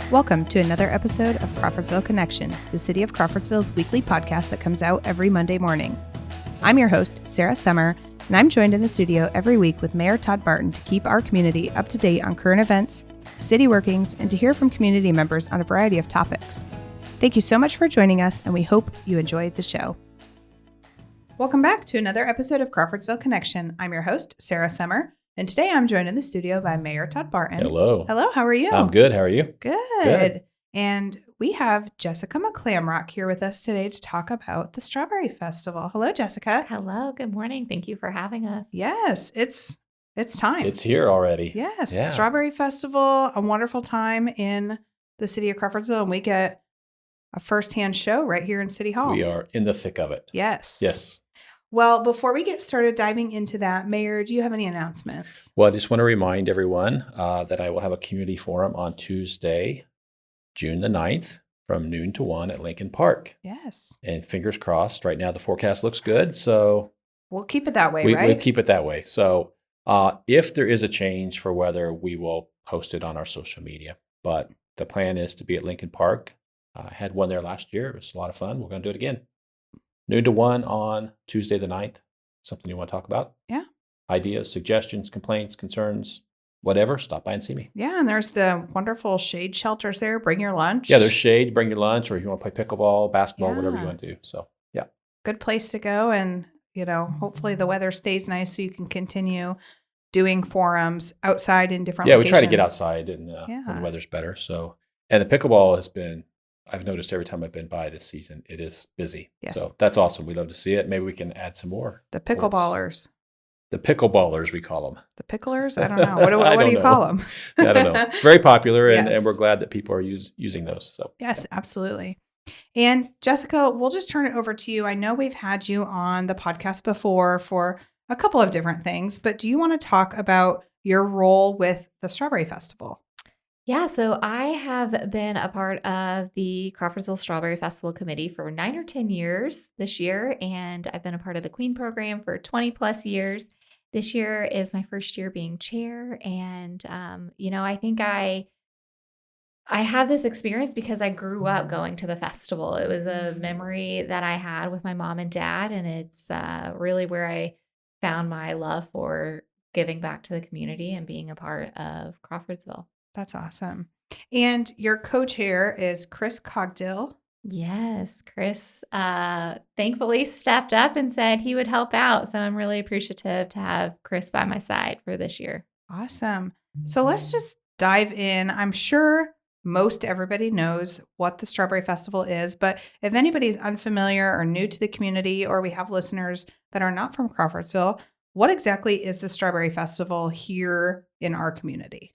Welcome to another episode of Crawfordsville Connection, the City of Crawfordsville's weekly podcast that comes out every Monday morning. I'm your host, Sarah Summer, and I'm joined in the studio every week with Mayor Todd Barton to keep our community up to date on current events, city workings, and to hear from community members on a variety of topics. Thank you so much for joining us, and we hope you enjoyed the show. Welcome back to another episode of Crawfordsville Connection. I'm your host, Sarah Summer, and today I'm joined in the studio by Mayor Todd Barton. Hello. Hello, how are you? I'm good. How are you? Good. And we have Jessica McClamroch here with us today to talk about the Strawberry Festival. Hello, Jessica. Hello. Good morning. Thank you for having us. Yes, it's time. It's here already. Yes, Yeah. Strawberry Festival, a wonderful time in the city of Crawfordsville, and we get a firsthand show right here in City Hall. We are in the thick of it. Yes. Yes. Well, before we get started diving into that, Mayor, do you have any announcements? Well, I just want to remind everyone that I will have a community forum on Tuesday, June the 9th from noon to 1 at Lincoln Park. Yes. And fingers crossed, right now the forecast looks good. So We'll keep it that way, right? we keep it that way. So if there is a change for weather, we will post it on our social media. But the plan is to be at Lincoln Park. I had one there last year. It was a lot of fun. We're going to do it again. Noon to 1 on Tuesday the 9th. Something you want to talk about? Yeah. Ideas, suggestions, complaints, concerns, whatever, stop by and see me. Yeah, and there's the wonderful shade shelters there. Bring your lunch. Yeah, there's shade. Bring your lunch, or if you want to play pickleball, basketball, whatever you Yeah. want to do. So, yeah. Good place to go. And, hopefully the weather stays nice so you can continue doing forums outside in different Yeah, locations. we try to get outside and when the weather's better. So, and the pickleball has been, I've noticed every time I've been by this season, it is busy. Yes. So that's awesome. We love to see it. Maybe we can add some more. The pickleballers. The pickleballers, we call them. The picklers? I don't know. What I do don't you know. call them? I don't know. It's very popular, and, Yes. and we're glad that people are using those. So Yes, absolutely. And Jessica, we'll just turn it over to you. I know we've had you on the podcast before for a couple of different things, but do you want to talk about your role with the Strawberry Festival? Yeah, so I have been a part of the Crawfordsville Strawberry Festival Committee for 9 or 10 years this year, and I've been a part of the Queen program for 20 plus years. This year is my first year being chair, and I think I have this experience because I grew up going to the festival. It was a memory that I had with my mom and dad, and it's really where I found my love for giving back to the community and being a part of Crawfordsville. That's awesome. And your co-chair is Chris Cogdill. Yes, Chris thankfully stepped up and said he would help out. So I'm really appreciative to have Chris by my side for this year. Awesome. So let's just dive in. I'm sure most everybody knows what the Strawberry Festival is, but if anybody's unfamiliar or new to the community, or we have listeners that are not from Crawfordsville, what exactly is the Strawberry Festival here in our community?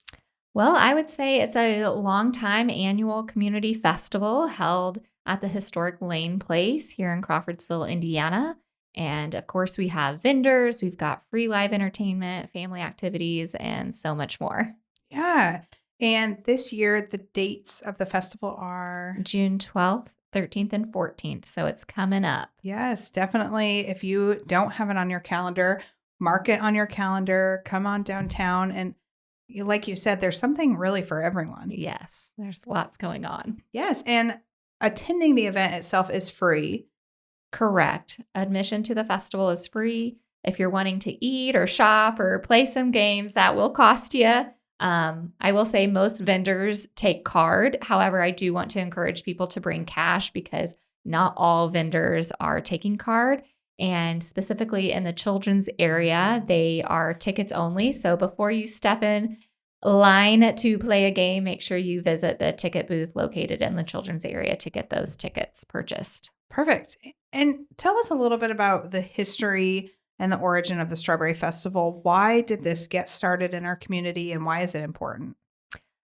Well, I would say it's a long-time annual community festival held at the historic Lane Place here in Crawfordsville, Indiana. And of course, we have vendors, we've got free live entertainment, family activities, and so much more. Yeah. And this year, the dates of the festival are June 12th, 13th, and 14th. So it's coming up. Yes, definitely. If you don't have it on your calendar, mark it on your calendar, come on downtown. And like you said, there's something really for everyone. Yes, there's lots going on. Yes. And attending the event itself is free. Correct. Admission to the festival is free. If you're wanting to eat or shop or play some games, that will cost you. I will say most vendors take card. However, I do want to encourage people to bring cash because not all vendors are taking card. And specifically in the children's area, they are tickets only. So before you step in line to play a game, make sure you visit the ticket booth located in the children's area to get those tickets purchased. Perfect. And tell us a little bit about the history and the origin of the Strawberry Festival. Why did this get started in our community and why is it important?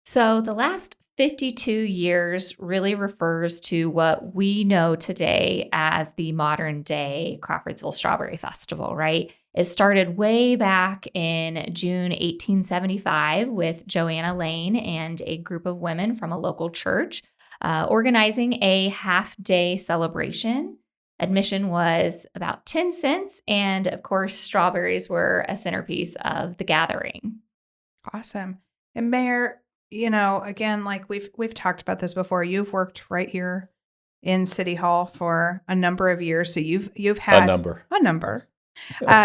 So the last 52 years really refers to what we know today as the modern day Crawfordsville Strawberry Festival, right? It started way back in June 1875 with Joanna Lane and a group of women from a local church organizing a half-day celebration. Admission was about 10 cents, and of course, strawberries were a centerpiece of the gathering. Awesome. And Mayor, again, like we've talked about this before. You've worked right here in City Hall for a number of years, so you've had a number.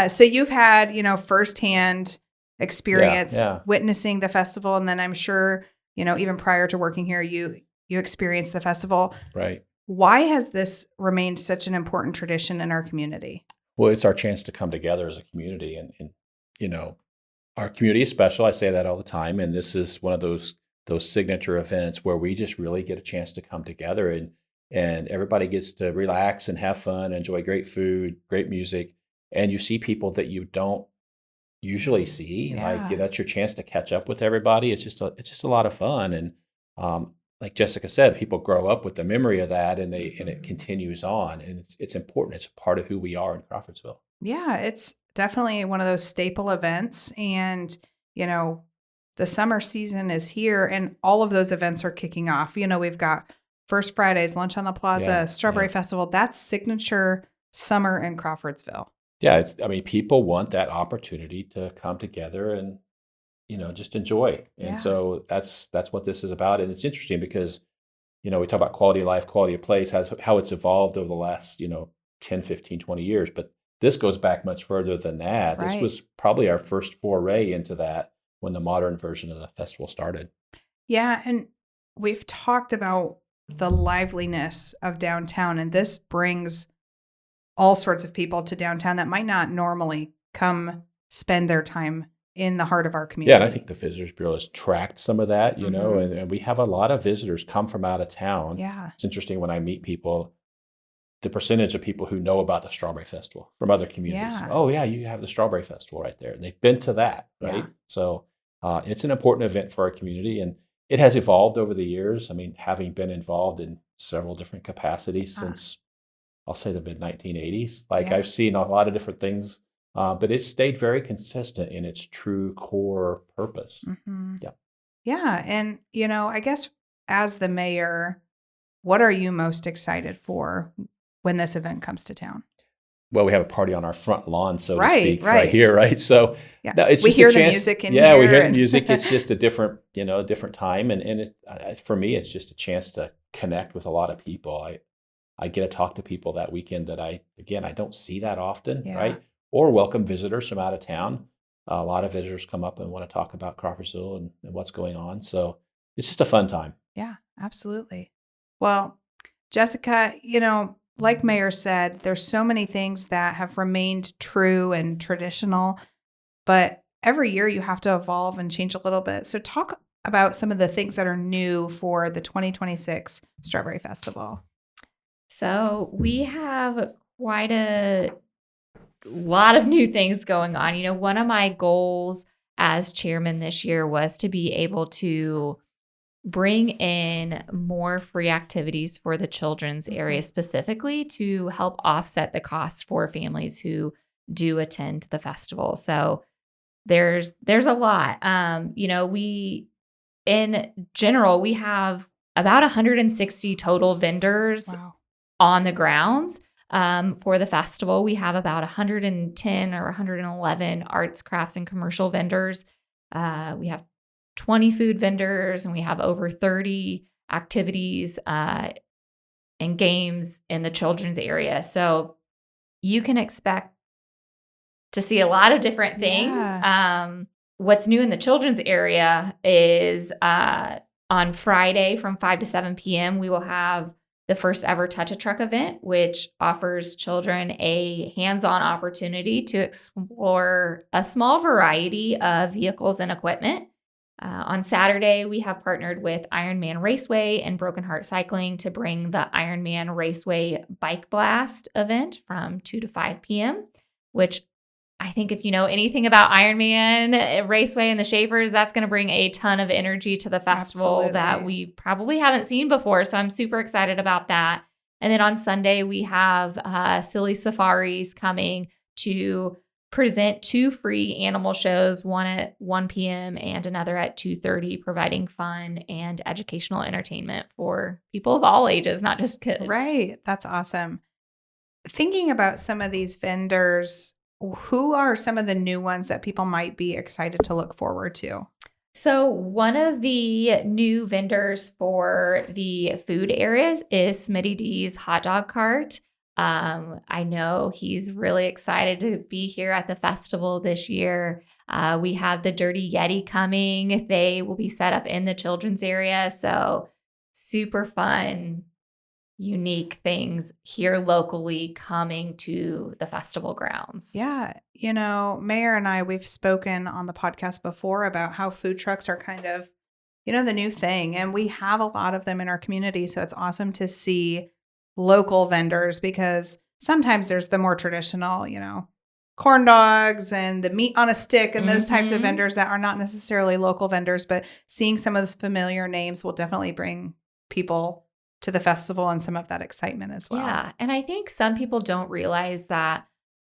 So you've had firsthand experience Yeah. witnessing the festival, and then I'm sure even prior to working here, you experienced the festival. Right. Why has this remained such an important tradition in our community? Well, it's our chance to come together as a community, and our community is special. I say that all the time, and this is one of those signature events where we just really get a chance to come together, and everybody gets to relax and have fun, enjoy great food, great music, and you see people that you don't usually see. Yeah. Like that's your chance to catch up with everybody. It's just a lot of fun, and like Jessica said, people grow up with the memory of that, and it continues on, and it's important. It's a part of who we are in Crawfordsville. Yeah, it's definitely one of those staple events. And, the summer season is here and all of those events are kicking off. We've got First Fridays, Lunch on the Plaza, Yeah, Strawberry yeah. Festival. That's signature summer in Crawfordsville. Yeah, people want that opportunity to come together and just enjoy. Yeah. And so that's what this is about. And it's interesting because we talk about quality of life, quality of place, how it's evolved over the last 10, 15, 20 years. But this goes back much further than that. This Right. was probably our first foray into that when the modern version of the festival started. Yeah. And we've talked about the liveliness of downtown, and this brings all sorts of people to downtown that might not normally come spend their time in the heart of our community. Yeah, and I think the Visitors Bureau has tracked some of that, Mhm. and we have a lot of visitors come from out of town. Yeah. It's interesting when I meet people, the percentage of people who know about the Strawberry Festival from other communities. Yeah. Oh, yeah, you have the Strawberry Festival right there. And they've been to that, right? Yeah. So it's an important event for our community, and it has evolved over the years. I mean, having been involved in several different capacities since, I'll say, the mid-1980s, Yeah. I've seen a lot of different things, but it's stayed very consistent in its true core purpose. Mhm. Yeah. Yeah. And, I guess as the mayor, what are you most excited for when this event comes to town? Well, we have a party on our front lawn, so to Right, speak, right. right here, right? So Yeah. no, it's We just hear a the chance. music in Yeah, we here hear the and- music. It's just a different, different time, and for me, it's just a chance to connect with a lot of people. I get to talk to people that weekend that I don't see that often, Yeah. right? Or welcome visitors from out of town. A lot of visitors come up and want to talk about Crawfordsville and what's going on. So it's just a fun time. Yeah, absolutely. Well, Jessica, like Mayor said, there's so many things that have remained true and traditional, but every year you have to evolve and change a little bit. So talk about some of the things that are new for the 2026 Strawberry Festival. So we have quite a lot of new things going on. One of my goals as chairman this year was to be able to bring in more free activities for the children's area, specifically to help offset the costs for families who do attend the festival. So there's a lot. We in general we have about 160 total vendors Wow. on the grounds. For the festival, we have about 110 or 111 arts, crafts, and commercial vendors. We have 20 food vendors, and we have over 30 activities and games in the children's area. So you can expect to see a lot of different things. Yeah. What's new in the children's area is on Friday from 5 to 7 p.m., we will have the first ever Touch a Truck event, which offers children a hands-on opportunity to explore a small variety of vehicles and equipment. On Saturday, we have partnered with Ironman Raceway and Broken Heart Cycling to bring the Ironman Raceway Bike Blast event from 2 to 5 p.m., which I think if you know anything about Ironman Raceway and the Schaefers, that's going to bring a ton of energy to the festival that Absolutely. we probably haven't seen before. So I'm super excited about that. And then on Sunday, we have Silly Safaris coming to present 2 free animal shows, one at 1 p.m. and another at 2:30, providing fun and educational entertainment for people of all ages, not just kids. Right. That's awesome. Thinking about some of these vendors, who are some of the new ones that people might be excited to look forward to? So one of the new vendors for the food areas is Smitty D's hot dog cart. I know he's really excited to be here at the festival this year. We have the Dirty Yeti coming. They will be set up in the children's area. So super fun, unique things here locally coming to the festival grounds. Yeah. Mayor and I, we've spoken on the podcast before about how food trucks are kind of, the new thing. And we have a lot of them in our community. So it's awesome to see local vendors because sometimes there's the more traditional, corn dogs and the meat on a stick and those types of vendors that are not necessarily local vendors, but seeing some of those familiar names will definitely bring people to the festival and some of that excitement as well. Yeah. And I think some people don't realize that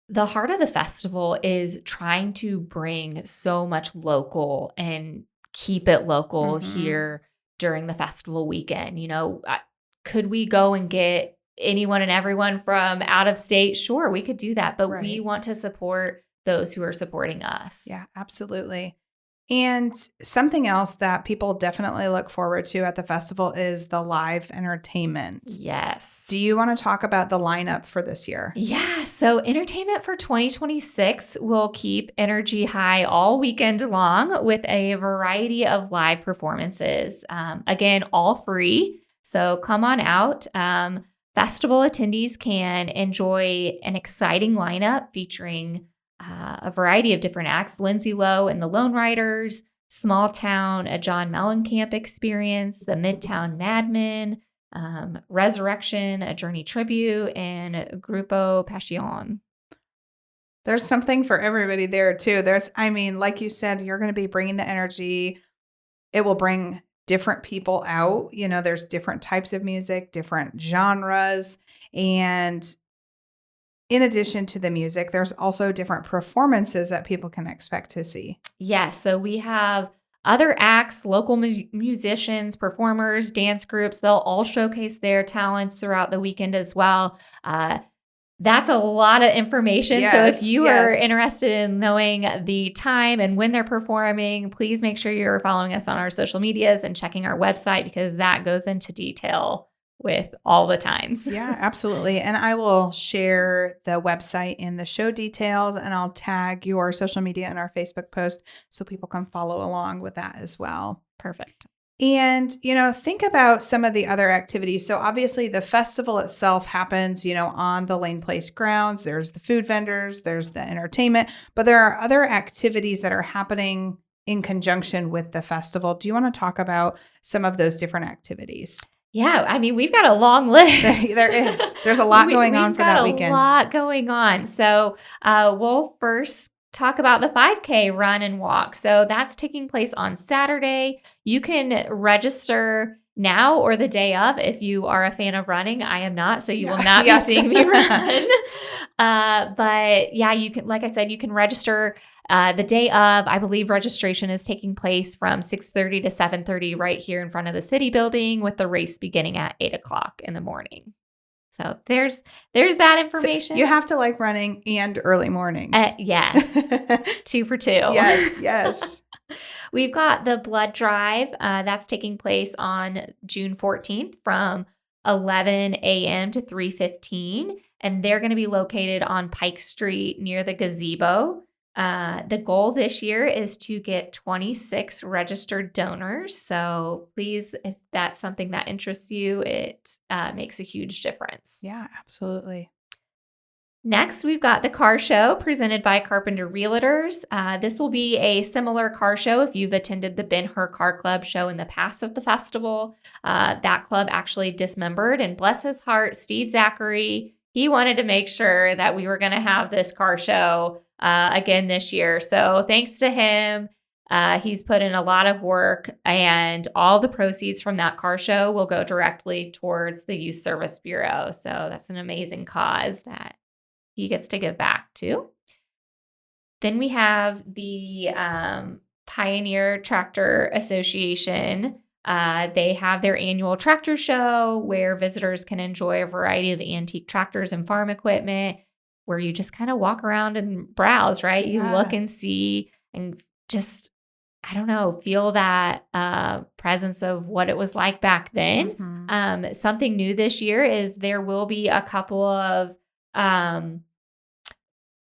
the heart of the festival is trying to bring so much local and keep it local here during the festival weekend. Could we go and get anyone and everyone from out of state? Sure, we could do that, but we want to support those who are supporting us. Yeah, absolutely. And something else that people definitely look forward to at the festival is the live entertainment. Yes. Do you want to talk about the lineup for this year? Yeah. So entertainment for 2026 will keep energy high all weekend long with a variety of live performances. Again, all free. So come on out. Festival attendees can enjoy an exciting lineup featuring a variety of different acts: Lindsay Lowe and the Lone Riders, Small Town, a John Mellencamp Experience, the Midtown Madmen, Resurrection, a Journey Tribute, and Grupo Passion. There's something for everybody there too. Like you said, you're going to be bringing the energy. It will bring different people out. There's different types of music, different genres, and in addition to the music, there's also different performances that people can expect to see. Yes. So we have other acts, local musicians, performers, dance groups. They'll all showcase their talents throughout the weekend as well. That's a lot of information. Yes, so if you are interested in knowing the time and when they're performing, please make sure you're following us on our social medias and checking our website because that goes into detail with all the times. Yeah, absolutely. And I will share the website in the show details, and I'll tag your social media in our Facebook post so people can follow along with that as well. Perfect. And, think about some of the other activities. So obviously the festival itself happens, on the Lane Place grounds. There's the food vendors, there's the entertainment, but there are other activities that are happening in conjunction with the festival. Do you want to talk about some of those different activities? Yeah, we've got a long list. There is. There's a lot going on for that weekend. A lot going on. So we'll first talk about the 5K run and walk. So that's taking place on Saturday. You can register now or the day of if you are a fan of running. I am not, so you will not be seeing me run. But yeah, you can, like I said, you can register the day of. I believe registration is taking place from 6:30 to 7:30 right here in front of the city building, with the race beginning at 8:00 in the morning. So there's that information. So you have to like running and early mornings. Yes. 2 for 2. Yes. We've got the blood drive. That's taking place on June 14th from 11 a.m. to 3:15. And they're going to be located on Pike Street near the gazebo. The goal this year is to get 26 registered donors. So please, if that's something that interests you, it makes a huge difference. Yeah, absolutely. Next, we've got the car show presented by Carpenter Realtors. This will be a similar car show if you've attended the Ben-Hur Car Club show in the past at the festival. That club actually dismembered, and bless his heart, Steve Zachary, he wanted to make sure that we were going to have this car show again this year. So thanks to him, he's put in a lot of work, and all the proceeds from that car show will go directly towards the Youth Service Bureau. So that's an amazing cause that he gets to give back to. Then we have the Pioneer Tractor Association. They have their annual tractor show where visitors can enjoy a variety of antique tractors and farm equipment, where you just kind of walk around and browse, right? You look and see and just I don't know, feel that presence of what it was like back then. Mhm. Something new this year is there will be a couple of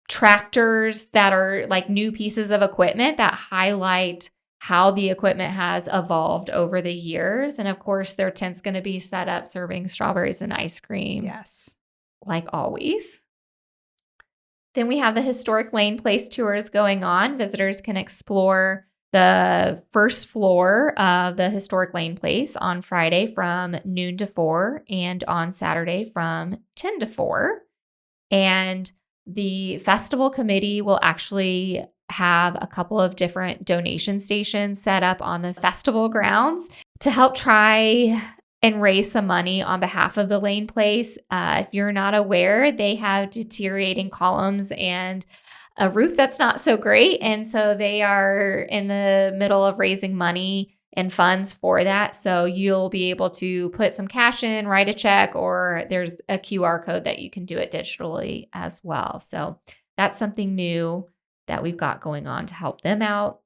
tractors that are like new pieces of equipment that highlight how the equipment has evolved over the years. And of course, their tent's going to be set up serving strawberries and ice cream, Yes. like always. Then we have the historic lane place tours going on. Visitors can explore the first floor of the historic lane place on Friday from noon to 4 and on Saturday from 10 to 4. And the festival committee will actually have a couple of different donation stations set up on the festival grounds to help try and raise some money on behalf of the Lane Place. If you're not aware, they have deteriorating columns and a roof that's not so great. And so they are in the middle of raising money and funds for that. So you'll be able to put some cash in, write a check, or there's a QR code that you can do it digitally as well. So that's something new that we've got going on to help them out.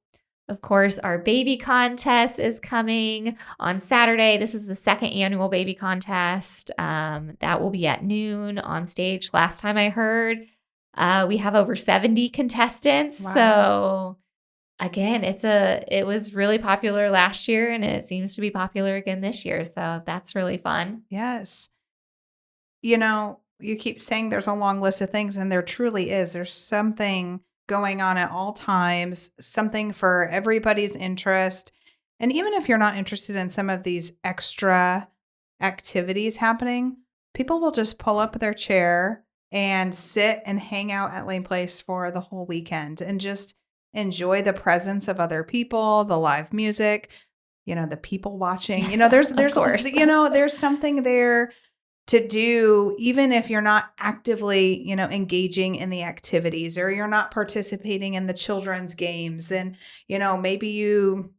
Of course, our baby contest is coming on Saturday. This is the second annual baby contest. That will be at noon on stage. Last time I heard, we have over 70 contestants. Wow. So again, it was really popular last year and it seems to be popular again this year. So that's really fun. Yes. You keep saying there's a long list of things, and there truly is. There's something going on at all times, something for everybody's interest. And even if you're not interested in some of these extra activities happening, people will just pull up their chair and sit and hang out at Lane Place for the whole weekend and just enjoy the presence of other people, the live music, the people watching. There's Of course. there's something there to do, even if you're not actively, engaging in the activities, or you're not participating in the children's games. And, maybe you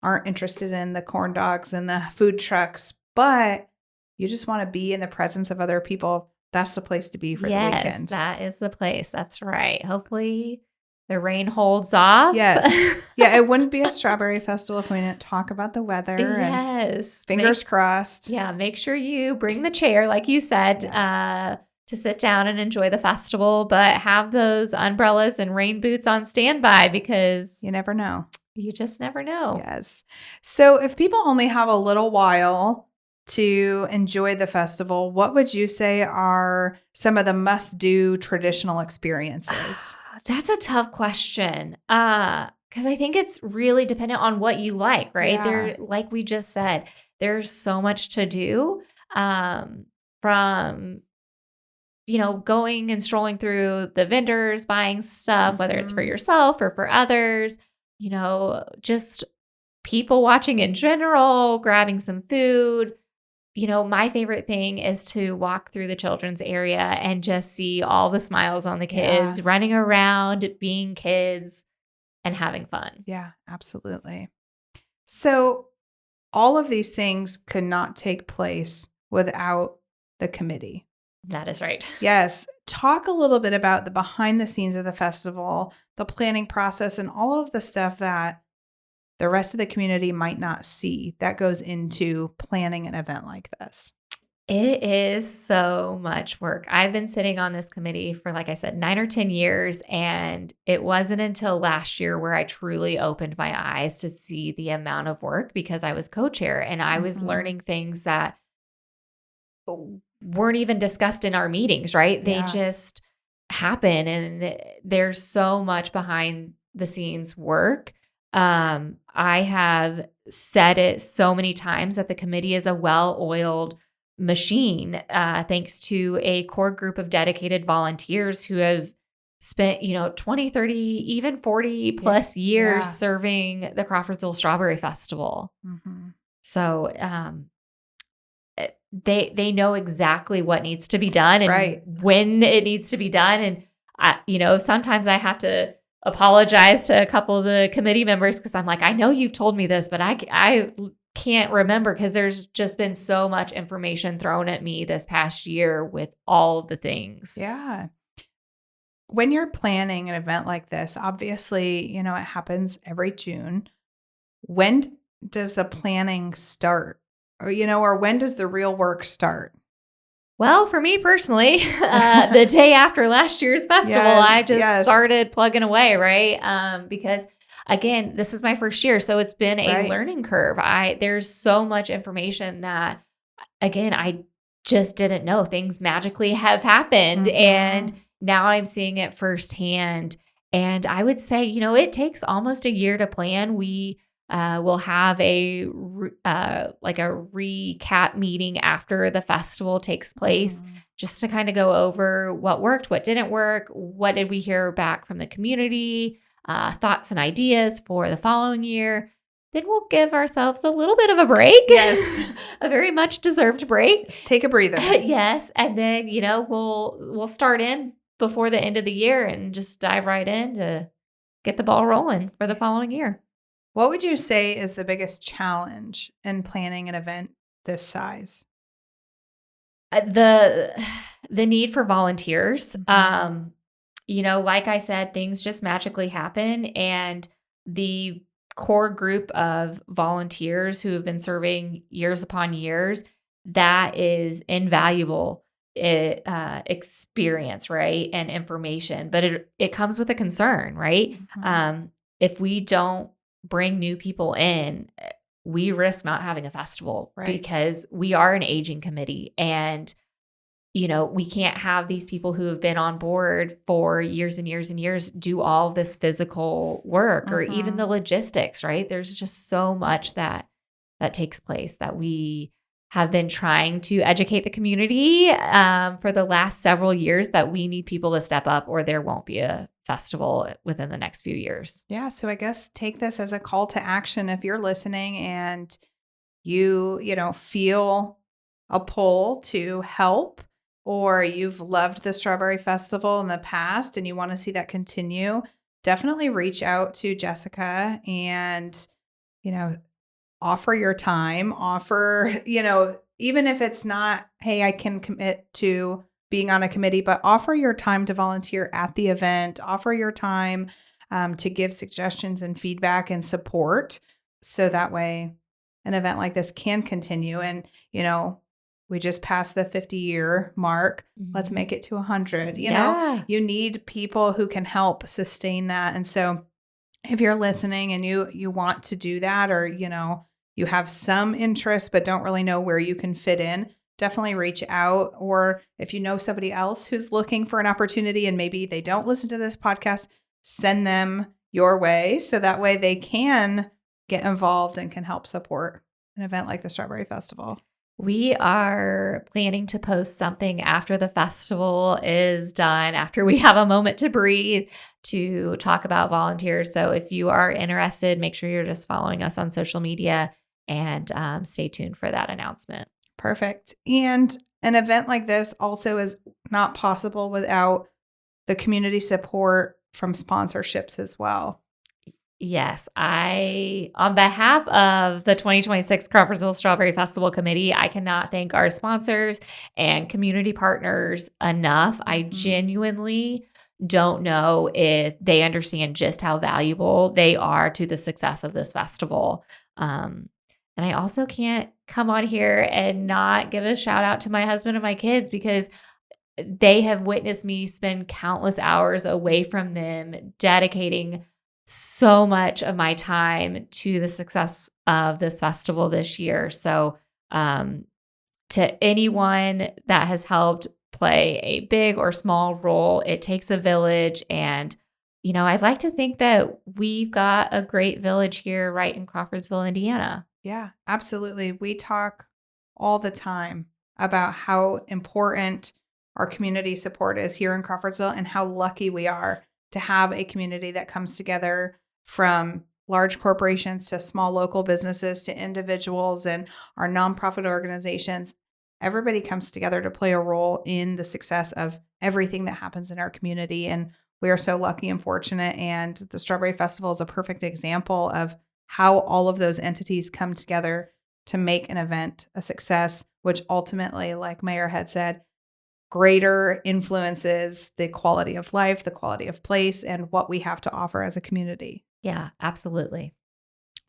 aren't interested in the corn dogs and the food trucks, but you just want to be in the presence of other people. That's the place to be for the weekend. Yes, that is the place. That's right. Hopefully the rain holds off. Yes. Yeah, it wouldn't be a strawberry festival if we didn't talk about the weather. Yes. Fingers crossed. Yeah, make sure you bring the chair, like you said, Yes. to sit down and enjoy the festival, but have those umbrellas and rain boots on standby because You never know. you just never know. Yes. So if people only have a little while to enjoy the festival, what would you say are some of the must-do traditional experiences? That's a tough question. Because I think it's really dependent on what you like, right? Yeah. Like we just said, there's so much to do. From going and strolling through the vendors, buying stuff, whether it's for Mhm. yourself or for others, just people watching in general, grabbing some food. My favorite thing is to walk through the children's area and just see all the smiles on the kids running around, being kids and having fun. Yeah, absolutely. So all of these things could not take place without the committee. That is right. Yes. Talk a little bit about the behind the scenes of the festival, the planning process, and all of the stuff that the rest of the community might not see that goes into planning an event like this. It is so much work. I've been sitting on this committee for, like I said, 9 or 10 years. And it wasn't until last year where I truly opened my eyes to see the amount of work because I was co-chair and I was Mhm. learning things that weren't even discussed in our meetings, right? They Yeah. just happen. And there's so much behind the scenes work. I have said it so many times that the committee is a well-oiled machine, thanks to a core group of dedicated volunteers who have spent, 20, 30, even 40 plus years Yeah. serving the Crawfordsville Strawberry Festival. Mhm. So they know exactly what needs to be done and Right. when it needs to be done. And sometimes I have to apologize to a couple of the committee members because I'm like, I know you've told me this, but I can't remember because there's just been so much information thrown at me this past year with all of the things. Yeah. when you're planning an event like this, obviously, it happens every June. When does the planning start? Or when does the real work start? Well, for me personally, the day after last year's festival, I just started plugging away, right? Because again, this is my first year, so it's been a learning curve. There's so much information that, again, I just didn't know. Things magically have happened, and now I'm seeing it firsthand. And I would say, it takes almost a year to plan. We will have a recap meeting after the festival takes place, just to kind of go over what worked, what didn't work, what did we hear back from the community, thoughts and ideas for the following year. Then we'll give ourselves a little bit of a break. Yes. A very much deserved break. Let's take a breather. Yes. And then, we'll start in before the end of the year and just dive right in to get the ball rolling for the following year. What would you say is the biggest challenge in planning an event this size? The need for volunteers. Like I said, things just magically happen, and the core group of volunteers who have been serving years upon years, that is invaluable experience, right? And information, but it comes with a concern, right? If we don't bring new people in, we risk not having a festival, because we are an aging committee, and we can't have these people who have been on board for years and years and years do all this physical work or even the logistics, right? There's just so much that takes place that we have been trying to educate the community for the last several years, that we need people to step up or there won't be a festival within the next few years. Yeah. So I guess take this as a call to action. If you're listening and you feel a pull to help, or you've loved the Strawberry Festival in the past and you want to see that continue, definitely reach out to Jessica and, offer your time, even if it's not, hey, I can commit to being on a committee, but offer your time to volunteer at the event, offer your time to give suggestions and feedback and support. So that way an event like this can continue. And, we just passed the 50-year mark. Let's make it to 100. You need people who can help sustain that. And so if you're listening and you want to do that, or, you have some interest but don't really know where you can fit in, definitely reach out. Or if you know somebody else who's looking for an opportunity and maybe they don't listen to this podcast, send them your way so that way they can get involved and can help support an event like the Strawberry Festival. We are planning to post something after the festival is done, after we have a moment to breathe, to talk about volunteers. So if you are interested, make sure you're just following us on social media and stay tuned for that announcement. Perfect. And an event like this also is not possible without the community support from sponsorships as well. Yes, on behalf of the 2026 Crawfordsville Strawberry Festival Committee, I cannot thank our sponsors and community partners enough. I genuinely don't know if they understand just how valuable they are to the success of this festival. And I also can't come on here and not give a shout out to my husband and my kids, because they have witnessed me spend countless hours away from them, dedicating so much of my time to the success of this festival this year. So to anyone that has helped play a big or small role, it takes a village. And, I'd like to think that we've got a great village here right in Crawfordsville, Indiana. Yeah, absolutely. We talk all the time about how important our community support is here in Crawfordsville and how lucky we are to have a community that comes together, from large corporations to small local businesses to individuals and our nonprofit organizations. Everybody comes together to play a role in the success of everything that happens in our community. And we are so lucky and fortunate. And the Strawberry Festival is a perfect example of how all of those entities come together to make an event a success, which ultimately, like Mayor had said, greater influences the quality of life, the quality of place, and what we have to offer as a community. Yeah, absolutely.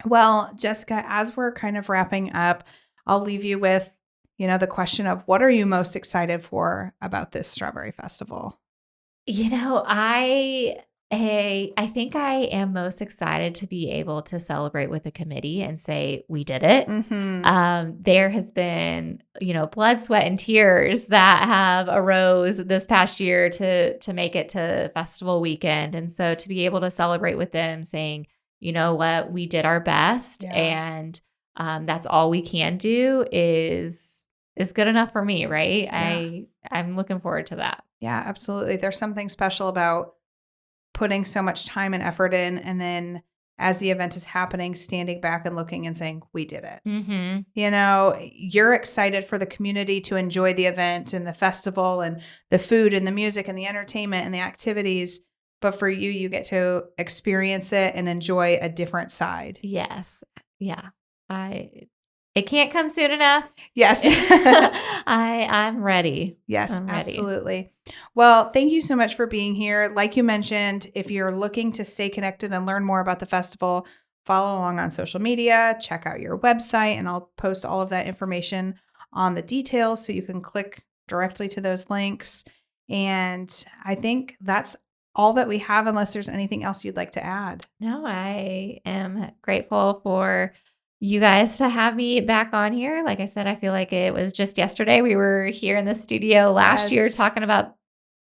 Well, Jessica, as we're kind of wrapping up, I'll leave you with, the question of what are you most excited for about this Strawberry Festival? I think I am most excited to be able to celebrate with the committee and say we did it. Mm-hmm. There has been, blood, sweat, and tears that have arose this past year to make it to festival weekend, and so to be able to celebrate with them, saying, you know what, we did our best, and that's all we can do is good enough for me, right? Yeah. I'm looking forward to that. Yeah, absolutely. There's something special about putting so much time and effort in, and then as the event is happening, standing back and looking and saying, we did it. Mm-hmm. You're excited for the community to enjoy the event and the festival and the food and the music and the entertainment and the activities. But for you, you get to experience it and enjoy a different side. Yes. Yeah. It can't come soon enough. Yes. I'm ready. Yes, I'm ready. Absolutely. Well, thank you so much for being here. Like you mentioned, if you're looking to stay connected and learn more about the festival, follow along on social media, check out your website, and I'll post all of that information on the details so you can click directly to those links. And I think that's all that we have, unless there's anything else you'd like to add. No, I am grateful for you guys to have me back on here. Like I said, I feel like it was just yesterday. We were here in the studio last year talking about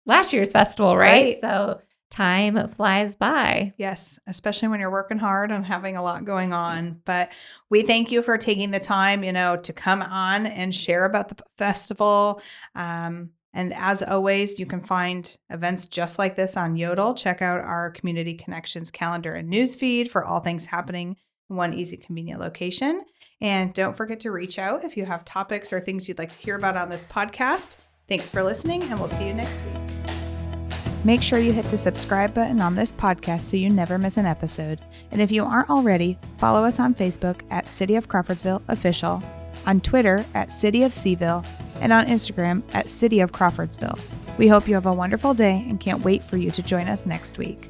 last year's festival, right? So time flies by. Yes, especially when you're working hard and having a lot going on. But we thank you for taking the time, to come on and share about the festival. And as always, you can find events just like this on Yodel. Check out our Community Connections calendar and newsfeed for all things happening in one easy, convenient location. And don't forget to reach out if you have topics or things you'd like to hear about on this podcast. Thanks for listening, and we'll see you next week. Make sure you hit the subscribe button on this podcast so you never miss an episode. And if you aren't already, follow us on Facebook at City of Crawfordsville Official, on Twitter at City of Seaville, and on Instagram at City of Crawfordsville. We hope you have a wonderful day and can't wait for you to join us next week.